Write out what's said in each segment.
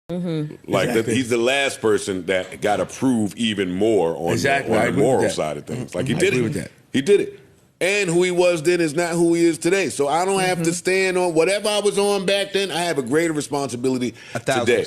Like he's the last person that got to prove even more on, on the moral side of things. Like he did it. He did it. And who he was then is not who he is today. So I don't have to stand on whatever I was on back then. I have a greater responsibility today.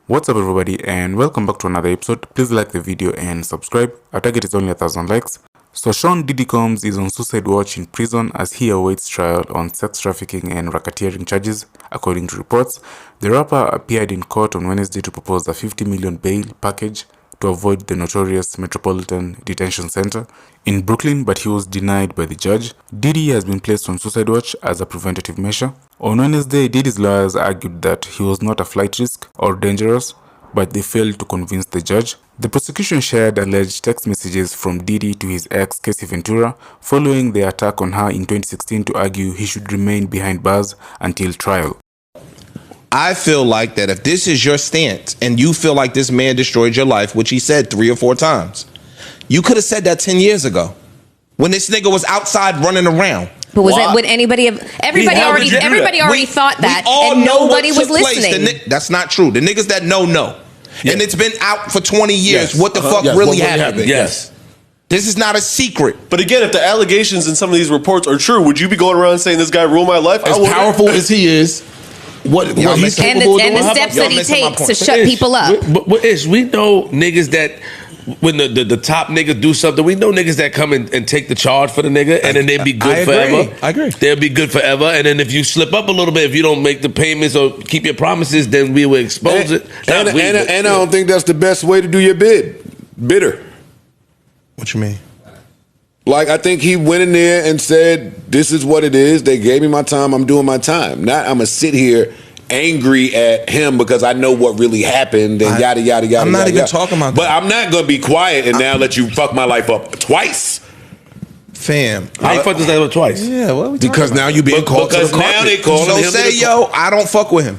What's up, everybody, and welcome back to another episode. Please like the video and subscribe. Our target is only 1,000 likes. So Shyne Diddy Combs is on suicide watch in prison as he awaits trial on sex trafficking and racketeering charges, according to reports. The rapper appeared in court on Wednesday to propose a $50 million bail package to avoid the notorious Metropolitan Detention Center in Brooklyn, but he was denied by the judge. Diddy has been placed on suicide watch as a preventative measure. On Wednesday, Diddy's lawyers argued that he was not a flight risk or dangerous, but they failed to convince the judge. The prosecution shared alleged text messages from Diddy to his ex, Casey Ventura, following the attack on her in 2016 to argue he should remain behind bars until trial. I feel like that if this is your stance and you feel like this man destroyed your life, which he said 3 or 4 times, you could have said that 10 years ago when this nigga was outside running around. But was it? Would anybody have? Everybody already thought that, and nobody was listening. That's not true. The niggas that know. And it's been out for 20 years. What the fuck really happened? Yes. This is not a secret. But again, if the allegations in some of these reports are true, would you be going around saying this guy ruined my life? As powerful as he is, what he's capable of doing, and the steps that he takes to shut people up. But we know niggas that when the top niggas do something, we know niggas that come and take the charge for the nigga, and then they'll be good forever. I agree. They'll be good forever, and then if you slip up a little bit, if you don't make the payments or keep your promises, then we will expose it. And I don't think that's the best way to do your bidder. What you mean? Like, I think he went in there and said, this is what it is. They gave me my time. I'm doing my time. Not I'm going to sit here angry at him because I know what really happened and yada, yada, yada. I'm not even talking about that. But I'm not going to be quiet and now let you fuck my life up twice. Fam. How you fucked this up twice? Yeah, what because now you being called to the carpet. Now they calling him. So say, yo, I don't fuck with him.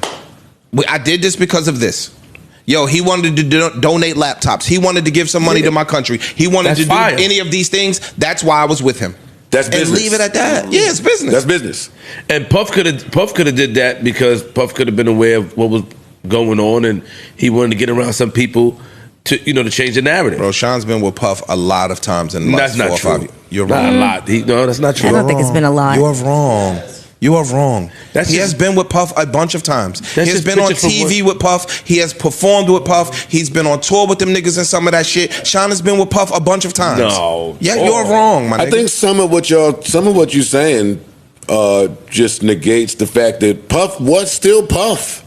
I did this because of this. Yo, he wanted to donate laptops. He wanted to give some money to my country. He wanted to do any of these things. That's why I was with him. That's business. And leave it at that. Yeah, it's business. That's business. And Puff could have did that because Puff could have been aware of what was going on, and he wanted to get around some people to to change the narrative. Bro, Shyne's been with Puff a lot of times in the last 4 or 5 years. You're wrong. Not a lot. No, that's not true. I don't think it's been a lot. You are wrong. You are wrong. He has been with Puff a bunch of times. He has been on TV with Puff. He has performed with Puff. He's been on tour with them niggas and some of that shit. Shyne has been with Puff a bunch of times. No. Yeah, you're wrong, my nigga. I think some of what you're saying just negates the fact that Puff was still Puff.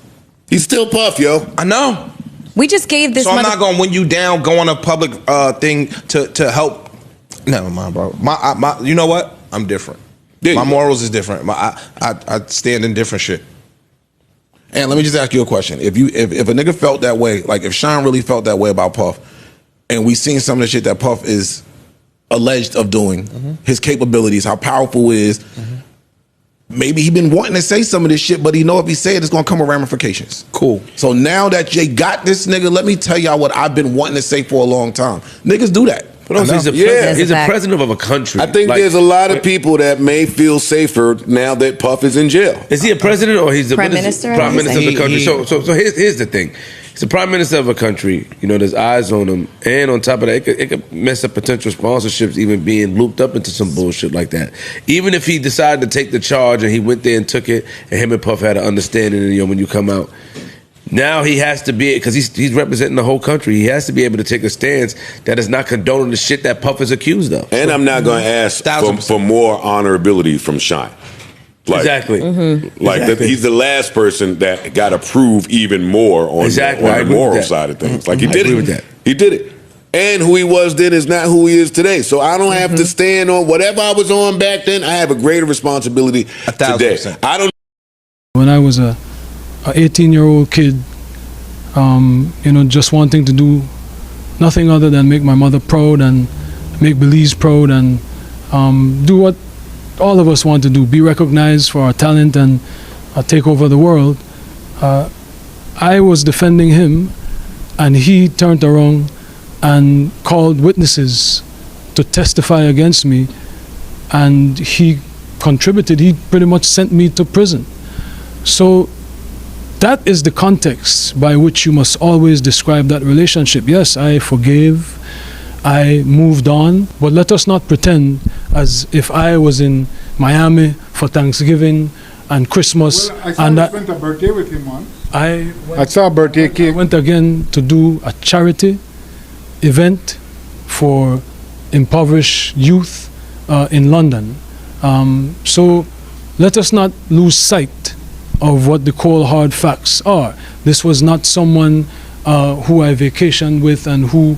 He's still Puff, yo. I know. We just gave this. So I'm not gonna win you down, go on a public thing to help. Never mind, bro. My you know what? I'm different. My morals is different. I stand in different shit. And let me just ask you a question: if a nigga felt that way, like if Shyne really felt that way about Puff, and we seen some of the shit that Puff is alleged of doing, his capabilities, how powerful he is, maybe he been wanting to say some of this shit, but he know if he say it, it's gonna come with ramifications. Cool. So now that Jay got this nigga, let me tell y'all what I've been wanting to say for a long time. Niggas do that. But he's a president of a country. I think there's a lot of people that may feel safer now that Puff is in jail. Is he a president or he's the prime minister? Prime minister of the country. So here's the thing. He's the prime minister of a country. There's eyes on him, and on top of that, it could mess up potential sponsorships even being looped up into some bullshit like that. Even if he decided to take the charge and he went there and took it, and him and Puff had an understanding, and when you come out. Now he has to be, because he's representing the whole country, he has to be able to take a stance that is not condoning the shit that Puff is accused of. And I'm not going to ask for more honorability from Shyne. Exactly. That he's the last person that got to prove even more on the moral side of things. Like he did it. He did it. And who he was then is not who he is today. So I don't have to stand on whatever I was on back then. I have a greater responsibility today. When I was a 18-year-old kid, just wanting to do nothing other than make my mother proud and make Belize proud and do what all of us want to do, be recognized for our talent and take over the world. I was defending him, and he turned around and called witnesses to testify against me, and he contributed. He pretty much sent me to prison. So that is the context by which you must always describe that relationship. Yes, I forgave, I moved on, but let us not pretend as if I was in Miami for Thanksgiving and Christmas. Well, I went to a birthday with him once. I saw a birthday cake. I went again to do a charity event for impoverished youth in London. So let us not lose sight of what the cold hard facts are. This was not someone who I vacationed with and who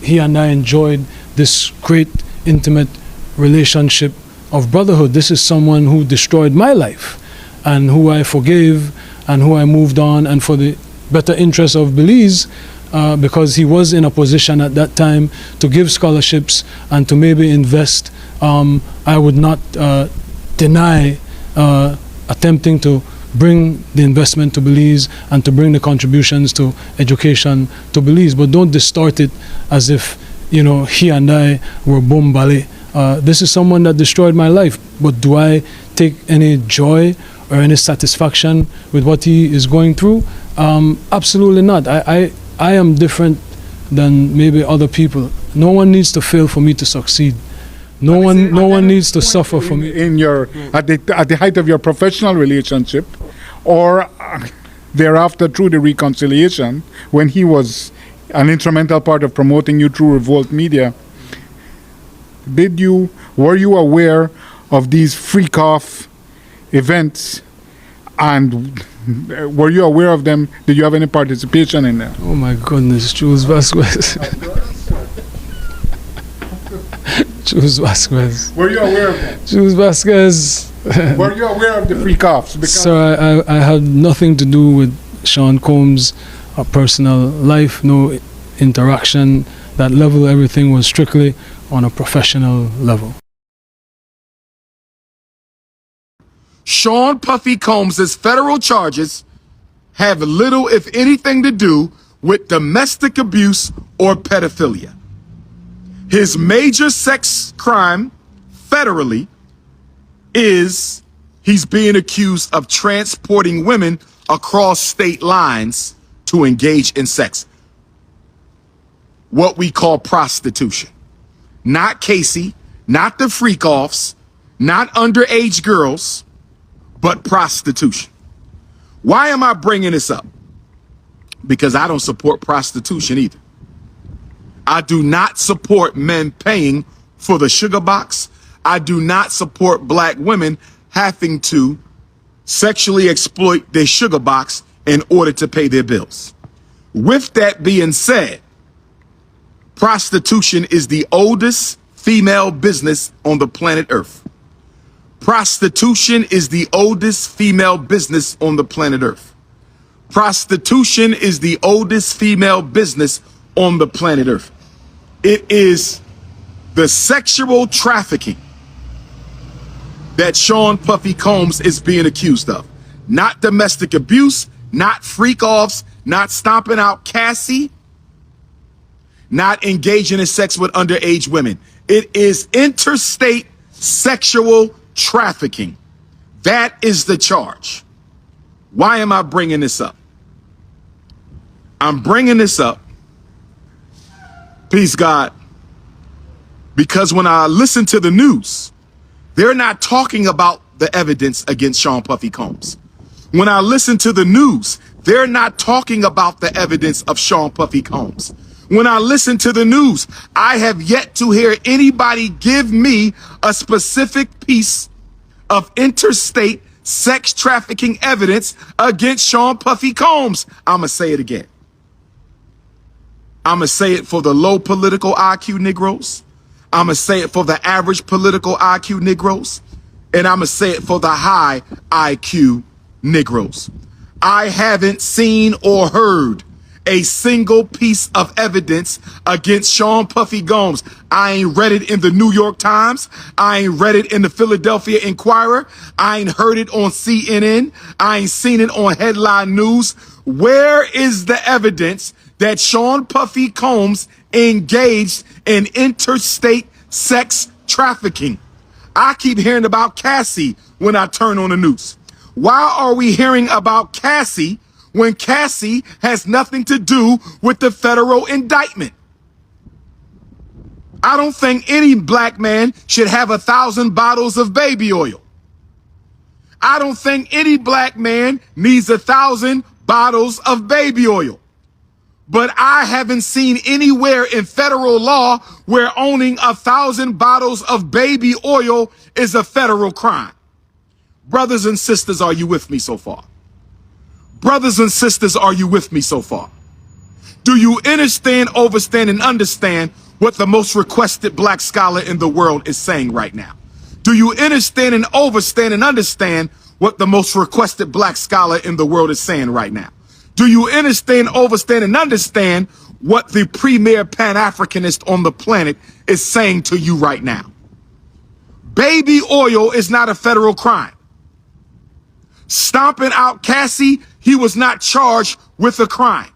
he and I enjoyed this great intimate relationship of brotherhood. This is someone who destroyed my life and who I forgave and who I moved on, and for the better interest of Belize, because he was in a position at that time to give scholarships and to maybe invest. I would not deny attempting to bring the investment to Belize and to bring the contributions to education to Belize, but don't distort it as if, you know, he and I were bombale. This is someone that destroyed my life, but do I take any joy or any satisfaction with what he is going through? Absolutely not. I am different than maybe other people. No one needs to fail for me to succeed. No one needs to suffer for me. In your at the height of your professional relationship, or thereafter through the reconciliation, when he was an instrumental part of promoting you through Revolt Media, were you aware of these freak-off events, and were you aware of them? Did you have any participation in them? Oh my goodness, Jules Vasquez. Jules Vasquez. Were you aware of that? Jules Vasquez. Were you aware of the freak-offs? So I had nothing to do with Shyne Combs' personal life, no interaction. That level, everything was strictly on a professional level. Shyne Puffy Combs' federal charges have little, if anything, to do with domestic abuse or pedophilia. His major sex crime federally is he's being accused of transporting women across state lines to engage in sex. What we call prostitution. Not Casey, not the freak-offs, not underage girls, but prostitution. Why am I bringing this up? Because I don't support prostitution either. I do not support men paying for the sugar box. I do not support black women having to sexually exploit their sugar box in order to pay their bills. With that being said, prostitution is the oldest female business on the planet Earth. Prostitution is the oldest female business on the planet Earth. Prostitution is the oldest female business on the planet Earth. It is the sexual trafficking that Shyne Puffy Combs is being accused of. Not domestic abuse, not freak-offs, not stomping out Cassie, not engaging in sex with underage women. It is interstate sexual trafficking. That is the charge. Why am I bringing this up? I'm bringing this up, please God, because when I listen to the news, they're not talking about the evidence against Shyne Puffy Combs. When I listen to the news, they're not talking about the evidence of Shyne Puffy Combs. When I listen to the news, I have yet to hear anybody give me a specific piece of interstate sex trafficking evidence against Shyne Puffy Combs. I'm going to say it again. I'm going to say it for the low political IQ Negroes. I'm going to say it for the average political IQ Negroes. And I'm going to say it for the high IQ Negroes. I haven't seen or heard a single piece of evidence against Shyne Puffy Combs. I ain't read it in the New York Times. I ain't read it in the Philadelphia Inquirer. I ain't heard it on CNN. I ain't seen it on headline news. Where is the evidence that Shyne Puffy Combs engaged in interstate sex trafficking? I keep hearing about Cassie when I turn on the news. Why are we hearing about Cassie when Cassie has nothing to do with the federal indictment? I don't think any black man should have 1,000 bottles of baby oil. I don't think any black man needs 1,000 bottles of baby oil. But I haven't seen anywhere in federal law where owning 1,000 bottles of baby oil is a federal crime. Brothers and sisters, are you with me so far? Brothers and sisters, are you with me so far? Do you understand, overstand, and understand what the most requested black scholar in the world is saying right now? Do you understand and overstand and understand what the most requested black scholar in the world is saying right now? Do you understand, overstand, and understand what the premier Pan-Africanist on the planet is saying to you right now? Baby oil is not a federal crime. Stomping out Cassie, he was not charged with a crime.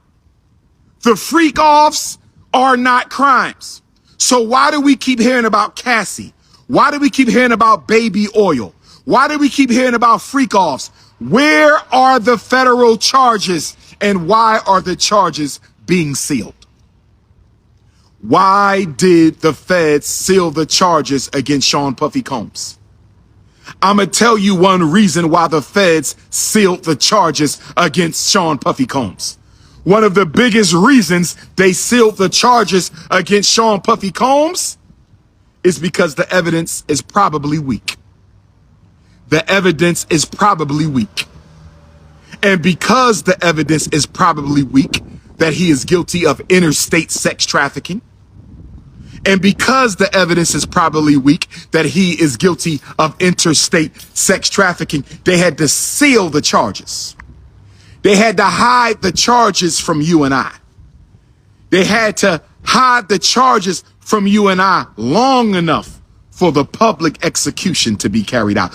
The freak-offs are not crimes. So why do we keep hearing about Cassie? Why do we keep hearing about baby oil? Why do we keep hearing about freak-offs? Where are the federal charges and why are the charges being sealed? Why did the feds seal the charges against Sean Puffy Combs? I'm going to tell you one reason why the feds sealed the charges against Sean Puffy Combs. One of the biggest reasons they sealed the charges against Sean Puffy Combs is because the evidence is probably weak. The evidence is probably weak. And because the evidence is probably weak that he is guilty of interstate sex trafficking, and because the evidence is probably weak that he is guilty of interstate sex trafficking, they had to seal the charges. They had to hide the charges from you and I. They had to hide the charges from you and I long enough for the public execution to be carried out.